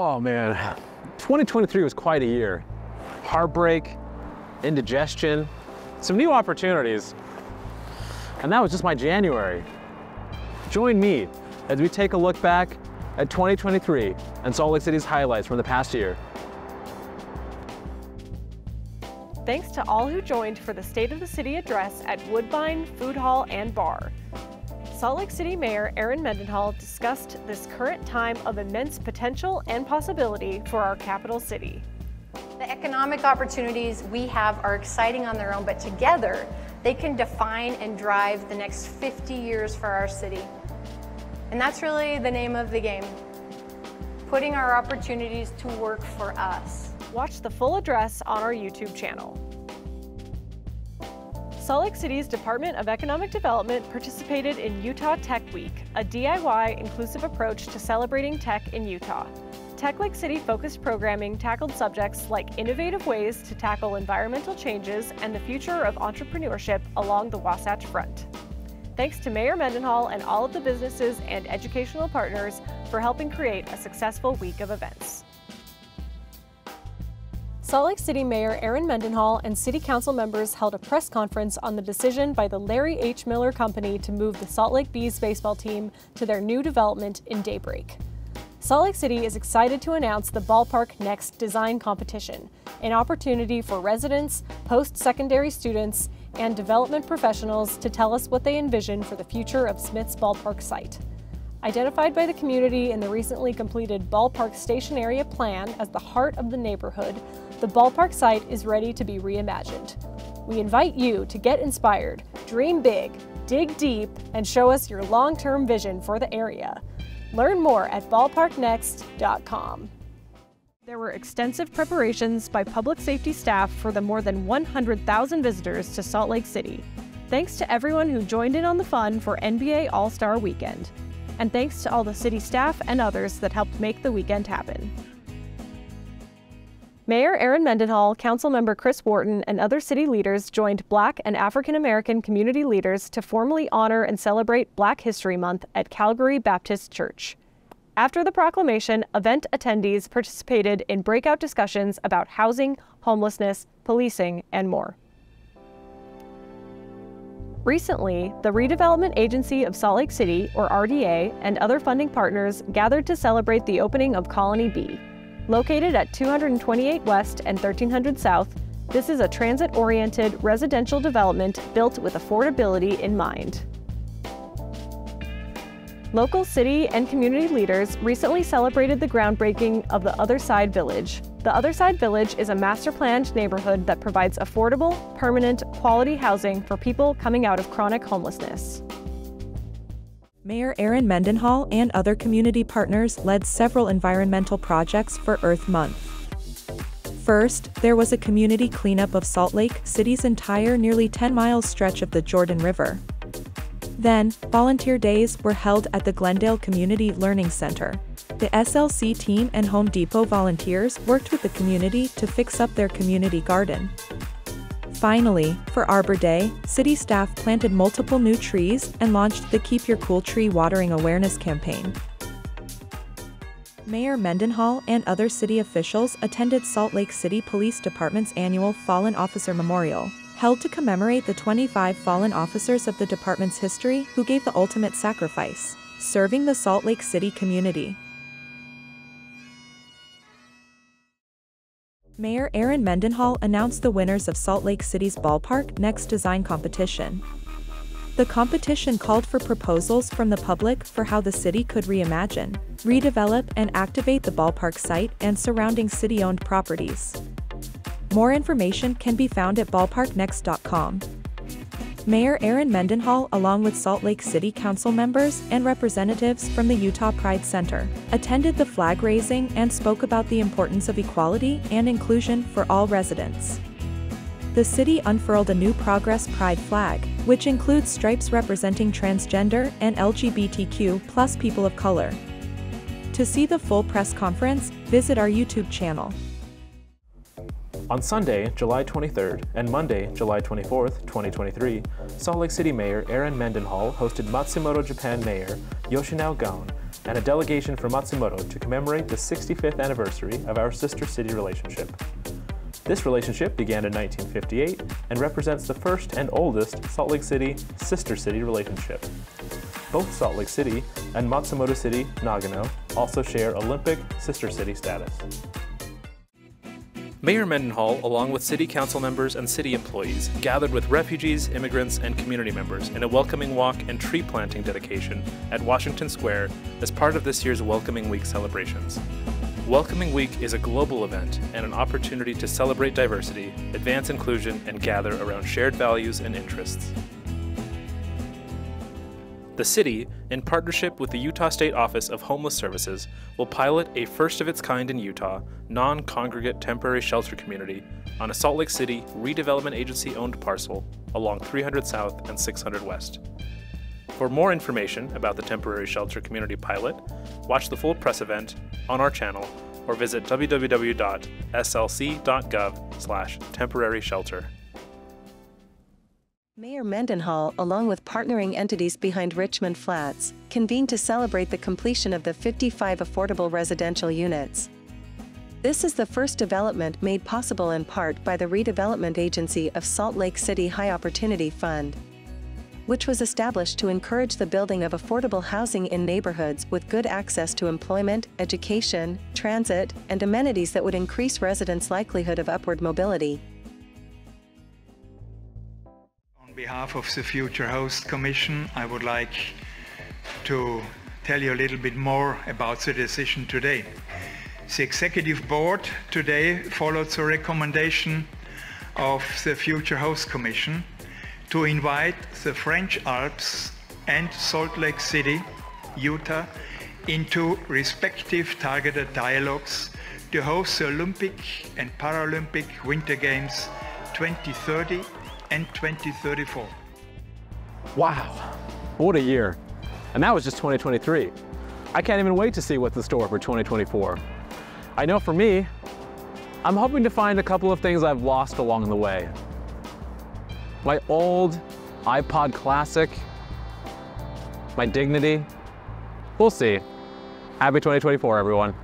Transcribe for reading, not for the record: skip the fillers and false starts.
Oh man, 2023 was quite a year. Heartbreak, indigestion, some new opportunities. And that was just my January. Join me as we take a look back at 2023 and Salt Lake City's highlights from the past year. Thanks to all who joined for the State of the City address at Woodbine Food Hall and Bar. Salt Lake City Mayor Erin Mendenhall discussed this current time of immense potential and possibility for our capital city. The economic opportunities we have are exciting on their own, but together they can define and drive the next 50 years for our city. And that's really the name of the game, putting our opportunities to work for us. Watch the full address on our YouTube channel. Salt Lake City's Department of Economic Development participated in Utah Tech Week, a DIY inclusive approach to celebrating tech in Utah. Tech Lake City focused programming tackled subjects like innovative ways to tackle environmental changes and the future of entrepreneurship along the Wasatch Front. Thanks to Mayor Mendenhall and all of the businesses and educational partners for helping create a successful week of events. Salt Lake City Mayor Erin Mendenhall and City Council members held a press conference on the decision by the Larry H. Miller Company to move the Salt Lake Bees baseball team to their new development in Daybreak. Salt Lake City is excited to announce the Ballpark Next Design Competition, an opportunity for residents, post-secondary students, and development professionals to tell us what they envision for the future of Smith's Ballpark site. Identified by the community in the recently completed Ballpark Station Area Plan as the heart of the neighborhood, the ballpark site is ready to be reimagined. We invite you to get inspired, dream big, dig deep, and show us your long-term vision for the area. Learn more at ballparknext.com. There were extensive preparations by public safety staff for the more than 100,000 visitors to Salt Lake City. Thanks to everyone who joined in on the fun for NBA All-Star Weekend. And thanks to all the city staff and others that helped make the weekend happen. Mayor Erin Mendenhall, Councilmember Chris Wharton, and other city leaders joined Black and African American community leaders to formally honor and celebrate Black History Month at Calgary Baptist Church. After the proclamation, event attendees participated in breakout discussions about housing, homelessness, policing, and more. Recently, the Redevelopment Agency of Salt Lake City, or RDA, and other funding partners gathered to celebrate the opening of Colony B. Located at 228 West and 1300 South, this is a transit-oriented residential development built with affordability in mind. Local city and community leaders recently celebrated the groundbreaking of the Other Side Village. The Other Side Village is a master-planned neighborhood that provides affordable, permanent, quality housing for people coming out of chronic homelessness. Mayor Erin Mendenhall and other community partners led several environmental projects for Earth Month. First, there was a community cleanup of Salt Lake City's entire nearly 10-mile stretch of the Jordan River. Then, volunteer days were held at the Glendale Community Learning Center. The SLC team and Home Depot volunteers worked with the community to fix up their community garden. Finally, for Arbor Day, city staff planted multiple new trees and launched the Keep Your Cool Tree Watering Awareness campaign. Mayor Mendenhall and other city officials attended Salt Lake City Police Department's annual Fallen Officer Memorial, held to commemorate the 25 fallen officers of the department's history who gave the ultimate sacrifice, serving the Salt Lake City community. Mayor Erin Mendenhall announced the winners of Salt Lake City's Ballpark Next Design Competition. The competition called for proposals from the public for how the city could reimagine, redevelop, and activate the ballpark site and surrounding city-owned properties. More information can be found at ballparknext.com. Mayor Erin Mendenhall, along with Salt Lake City Council members and representatives from the Utah Pride Center, attended the flag raising and spoke about the importance of equality and inclusion for all residents. The city unfurled a new Progress Pride flag, which includes stripes representing transgender and LGBTQ+ people of color. To see the full press conference, visit our YouTube channel. On Sunday, July 23rd, and Monday, July 24th, 2023, Salt Lake City Mayor Erin Mendenhall hosted Matsumoto Japan Mayor Yoshinao Gon and a delegation from Matsumoto to commemorate the 65th anniversary of our sister city relationship. This relationship began in 1958 and represents the first and oldest Salt Lake City sister city relationship. Both Salt Lake City and Matsumoto City, Nagano, also share Olympic sister city status. Mayor Mendenhall, along with city council members and city employees, gathered with refugees, immigrants, and community members in a welcoming walk and tree planting dedication at Washington Square as part of this year's Welcoming Week celebrations. Welcoming Week is a global event and an opportunity to celebrate diversity, advance inclusion, and gather around shared values and interests. The city, in partnership with the Utah State Office of Homeless Services, will pilot a first-of-its-kind in Utah, non-congregate temporary shelter community on a Salt Lake City redevelopment agency-owned parcel along 300 South and 600 West. For more information about the temporary shelter community pilot, watch the full press event on our channel or visit www.slc.gov/temporary-shelter. Mayor Mendenhall, along with partnering entities behind Richmond Flats, convened to celebrate the completion of the 55 affordable residential units. This is the first development made possible in part by the Redevelopment Agency of Salt Lake City High Opportunity Fund, which was established to encourage the building of affordable housing in neighborhoods with good access to employment, education, transit, and amenities that would increase residents' likelihood of upward mobility. On behalf of the Future Host Commission, I would like to tell you a little bit more about the decision today. The Executive Board today followed the recommendation of the Future Host Commission to invite the French Alps and Salt Lake City, Utah, into respective targeted dialogues to host the Olympic and Paralympic Winter Games 2030 and 2034. Wow, what a year. And that was just 2023. I can't even wait to see what's in store for 2024. I know for me, I'm hoping to find a couple of things I've lost along the way. My old iPod Classic, my dignity. We'll see. Happy 2024, everyone.